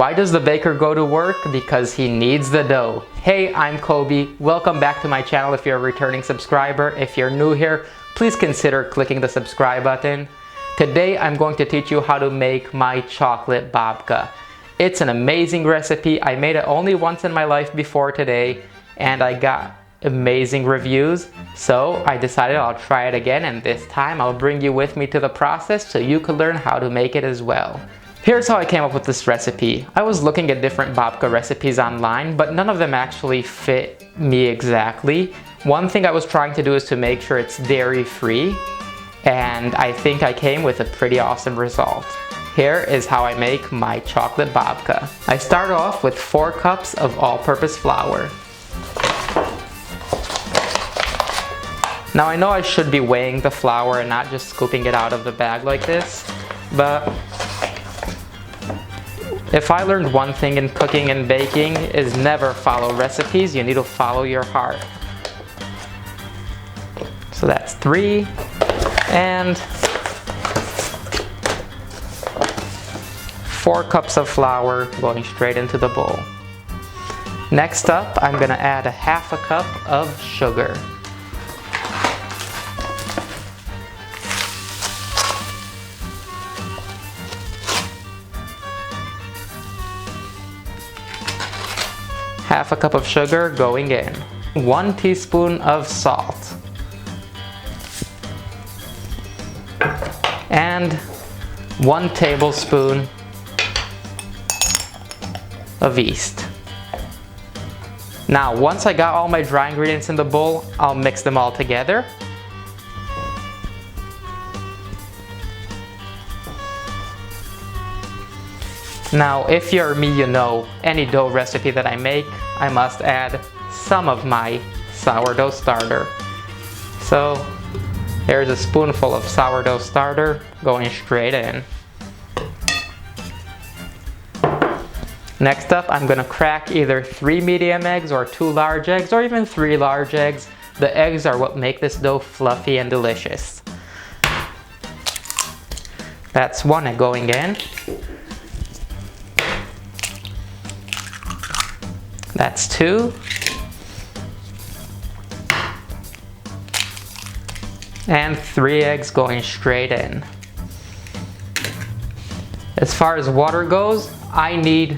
Why does the baker go to work? Because he needs the dough. Hey, I'm Kobi. Welcome back to my channel if you're a returning subscriber. If you're new here, please consider clicking the subscribe button. Today I'm going to teach you how to make my chocolate babka. It's an amazing recipe. I made it only once in my life before today and I got amazing reviews. So I decided I'll try it again, and this time I'll bring you with me to the process so you can learn how to make it as well. Here's how I came up with this recipe. I was looking at different babka recipes online, but none of them actually fit me exactly. One thing I was trying to do is to make sure it's dairy free, and I think I came with a pretty awesome result. Here is how I make my chocolate babka. I start off with 4 cups of all-purpose flour. Now I know I should be weighing the flour and not just scooping it out of the bag like this, but if I learned one thing in cooking and baking is never follow recipes, you need to follow your heart. So that's 3 and 4 cups of flour going straight into the bowl. Next up, I'm gonna add 1/2 cup of sugar. Half a cup of sugar going in. 1 teaspoon of salt. And 1 tablespoon of yeast. Now, once I got all my dry ingredients in the bowl, I'll mix them all together. Now, if you're me, you know, any dough recipe that I make, I must add some of my sourdough starter. So, here's a spoonful of sourdough starter going straight in. Next up, I'm gonna crack either 3 medium eggs or 2 large eggs or even 3 large eggs. The eggs are what make this dough fluffy and delicious. That's 1 egg going in. That's 2. And 3 eggs going straight in. As far as water goes, I need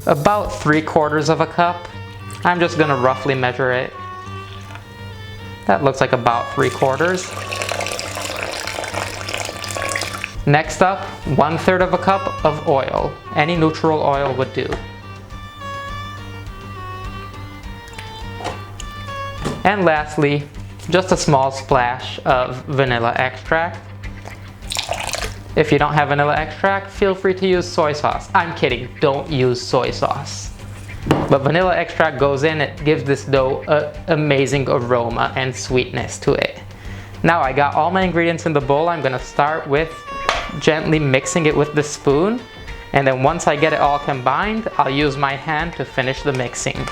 about 3/4 of a cup. I'm just gonna roughly measure it. That looks like about 3/4. Next up, 1/3 of a cup of oil. Any neutral oil would do. And lastly, just a small splash of vanilla extract. If you don't have vanilla extract, feel free to use soy sauce. I'm kidding, don't use soy sauce. But vanilla extract goes in, it gives this dough an amazing aroma and sweetness to it. Now I got all my ingredients in the bowl. I'm gonna start with gently mixing it with the spoon. And then once I get it all combined, I'll use my hand to finish the mixing.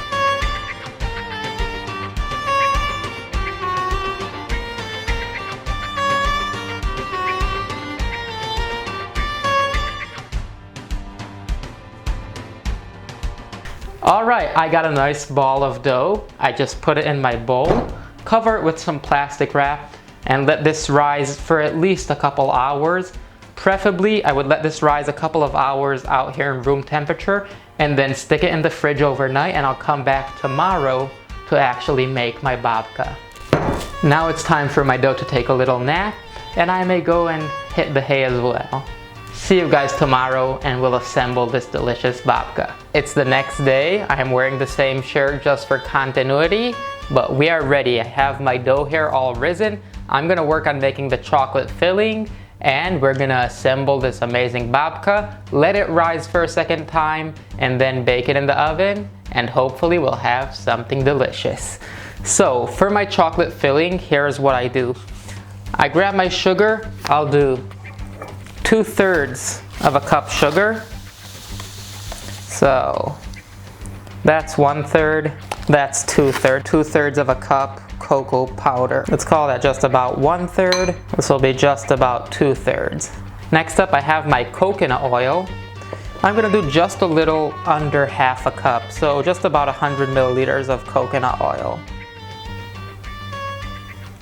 Alright, I got a nice ball of dough. I just put it in my bowl, cover it with some plastic wrap, and let this rise for at least a couple hours. Preferably, I would let this rise a couple of hours out here in room temperature, and then stick it in the fridge overnight, and I'll come back tomorrow to actually make my babka. Now it's time for my dough to take a little nap, and I may go and hit the hay as well. See you guys tomorrow and we'll assemble this delicious babka. It's the next day. I am wearing the same shirt just for continuity, but we are ready. I have my dough here all risen. I'm gonna work on making the chocolate filling and we're gonna assemble this amazing babka, let it rise for a second time, and then bake it in the oven, and hopefully we'll have something delicious. So for my chocolate filling, here's what I do. I grab my sugar. I'll do 2/3 of a cup sugar. So that's 1/3, that's 2/3. 2/3 of a cup cocoa powder. Let's call that just about 1/3. This will be just about 2/3. Next up, I have my coconut oil. I'm gonna do just a little under half a cup, so just about 100 milliliters of coconut oil.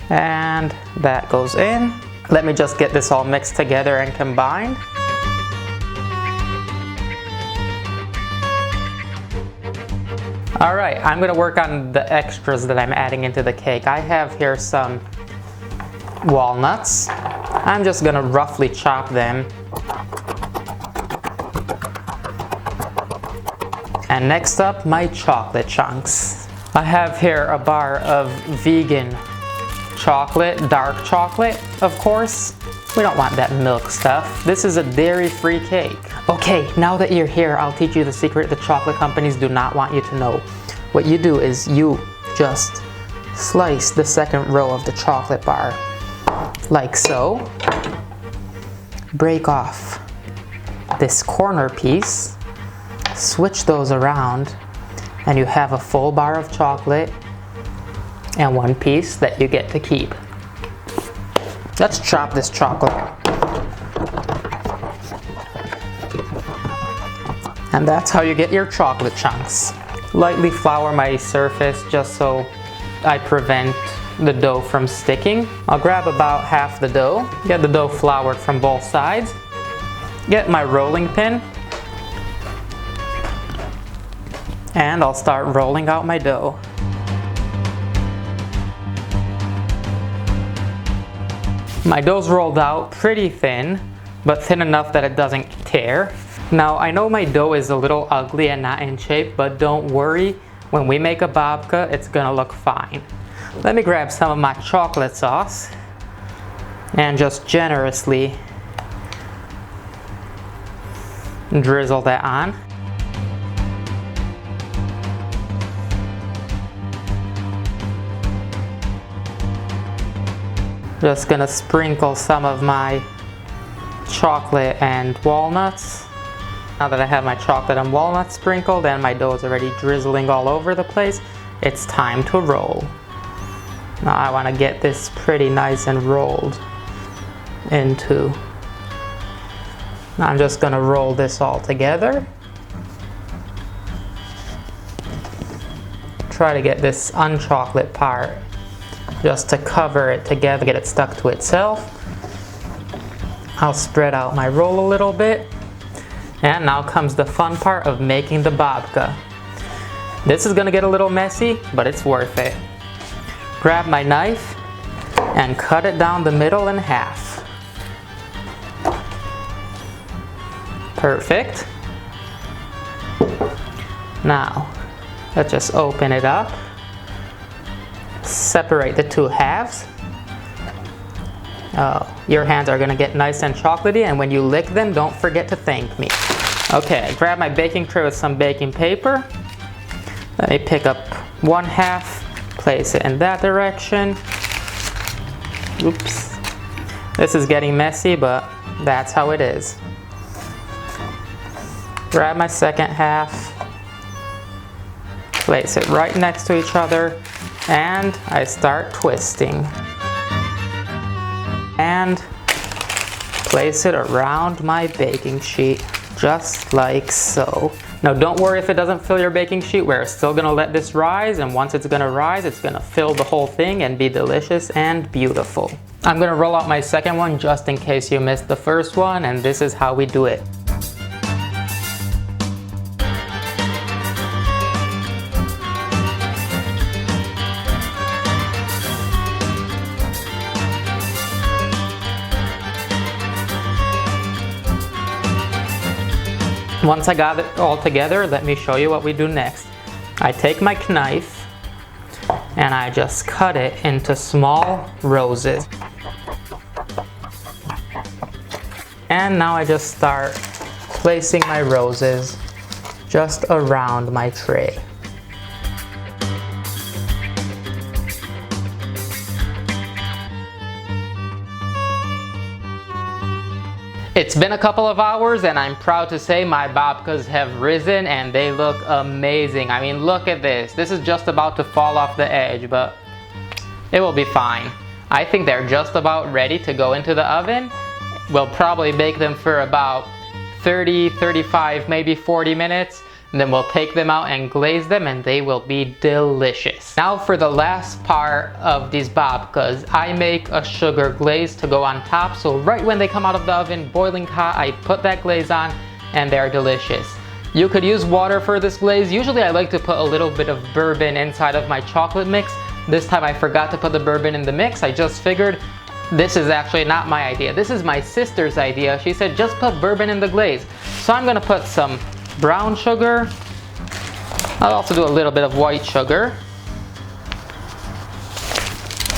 And that goes in. Let me just get this all mixed together and combined. All right, I'm gonna work on the extras that I'm adding into the cake. I have here some walnuts. I'm just gonna roughly chop them. And next up, my chocolate chunks. I have here a bar of vegan chocolate, dark chocolate, of course. We don't want that milk stuff. This is a dairy-free cake. Okay, now that you're here, I'll teach you the secret the chocolate companies do not want you to know. What you do is you just slice the second row of the chocolate bar, like so. Break off this corner piece, switch those around, and you have a full bar of chocolate and one piece that you get to keep. Let's chop this chocolate. And that's how you get your chocolate chunks. Lightly flour my surface just so I prevent the dough from sticking. I'll grab about half the dough, get the dough floured from both sides, get my rolling pin, and I'll start rolling out my dough. My dough's rolled out pretty thin, but thin enough that it doesn't tear. Now, I know my dough is a little ugly and not in shape, but don't worry. When we make a babka, it's gonna look fine. Let me grab some of my chocolate sauce and just generously drizzle that on. Just gonna sprinkle some of my chocolate and walnuts. Now that I have my chocolate and walnuts sprinkled and my dough is already drizzling all over the place, it's time to roll. Now I want to get this pretty nice and rolled into. Now I'm just gonna roll this all together. Try to get this unchocolate part just to cover it together, get it stuck to itself. I'll spread out my roll a little bit. And now comes the fun part of making the babka. This is gonna get a little messy, but it's worth it. Grab my knife and cut it down the middle in half. Perfect. Now, let's just open it up. Separate the two halves. Oh, your hands are gonna get nice and chocolatey, and when you lick them, don't forget to thank me. Okay, grab my baking tray with some baking paper. Let me pick up one half, place it in that direction. Oops. This is getting messy, but that's how it is. Grab my second half, place it right next to each other, and I start twisting. And place it around my baking sheet, just like so. Now don't worry if it doesn't fill your baking sheet, we're still gonna let this rise, and once it's gonna rise, it's gonna fill the whole thing and be delicious and beautiful. I'm gonna roll out my second one just in case you missed the first one, and this is how we do it. Once I got it all together, let me show you what we do next. I take my knife and I just cut it into small roses. And now I just start placing my roses just around my tray. It's been a couple of hours and I'm proud to say my babkas have risen and they look amazing. I mean, look at this. This is just about to fall off the edge, but it will be fine. I think they're just about ready to go into the oven. We'll probably bake them for about 30, 35, maybe 40 minutes. And then we'll take them out and glaze them and they will be delicious. Now for the last part of these babkas, I make a sugar glaze to go on top. So right when they come out of the oven, boiling hot, I put that glaze on and they're delicious. You could use water for this glaze. Usually I like to put a little bit of bourbon inside of my chocolate mix. This time I forgot to put the bourbon in the mix. I just figured this is actually not my idea. This is my sister's idea. She said just put bourbon in the glaze. So I'm gonna put some brown sugar. I'll also do a little bit of white sugar.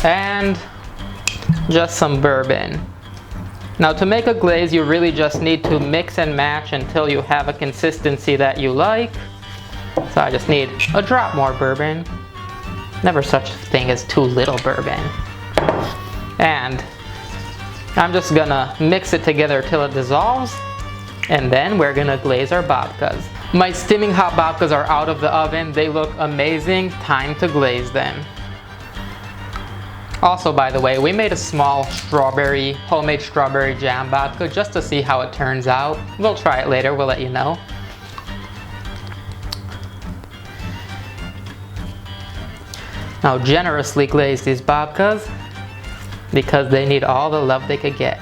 And just some bourbon. Now to make a glaze, you really just need to mix and match until you have a consistency that you like. So I just need a drop more bourbon. Never such a thing as too little bourbon. And I'm just gonna mix it together till it dissolves. And then we're gonna glaze our babkas. My steaming hot babkas are out of the oven. They look amazing. Time to glaze them. Also, by the way, we made a small homemade strawberry jam babka just to see how it turns out. We'll try it later, we'll let you know. Now generously glaze these babkas because they need all the love they could get.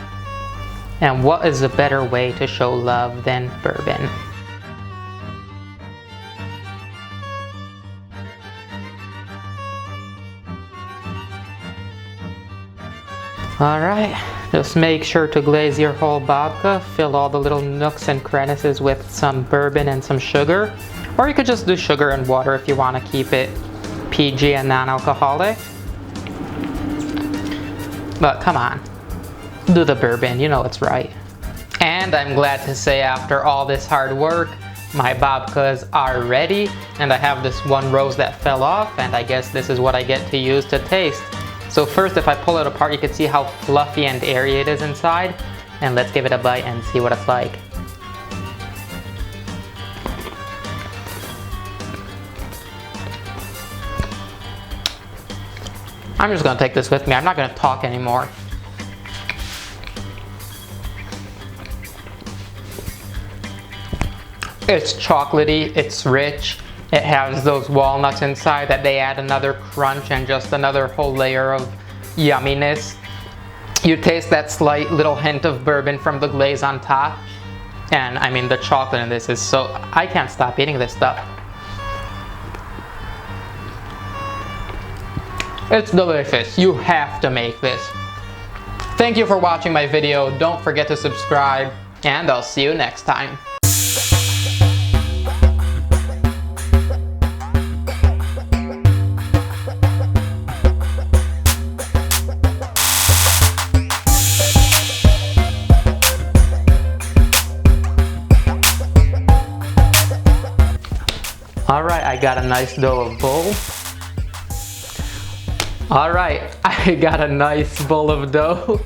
And what is a better way to show love than bourbon? Alright, just make sure to glaze your whole babka. Fill all the little nooks and crevices with some bourbon and some sugar. Or you could just do sugar and water if you want to keep it PG and non-alcoholic. But come on, do the bourbon, you know it's right. And I'm glad to say after all this hard work, my babkas are ready. And I have this one rose that fell off, and I guess this is what I get to use to taste. So first, if I pull it apart, you can see how fluffy and airy it is inside. And let's give it a bite and see what it's like. I'm just gonna take this with me. I'm not gonna talk anymore. It's chocolatey, it's rich. It has those walnuts inside that they add another crunch and just another whole layer of yumminess. You taste that slight little hint of bourbon from the glaze on top. And I mean, the chocolate in this is so, I can't stop eating this stuff. It's delicious. You have to make this. Thank you for watching my video. Don't forget to subscribe, and I'll see you next time. Alright, I got a nice bowl. Alright, I got a nice bowl of dough.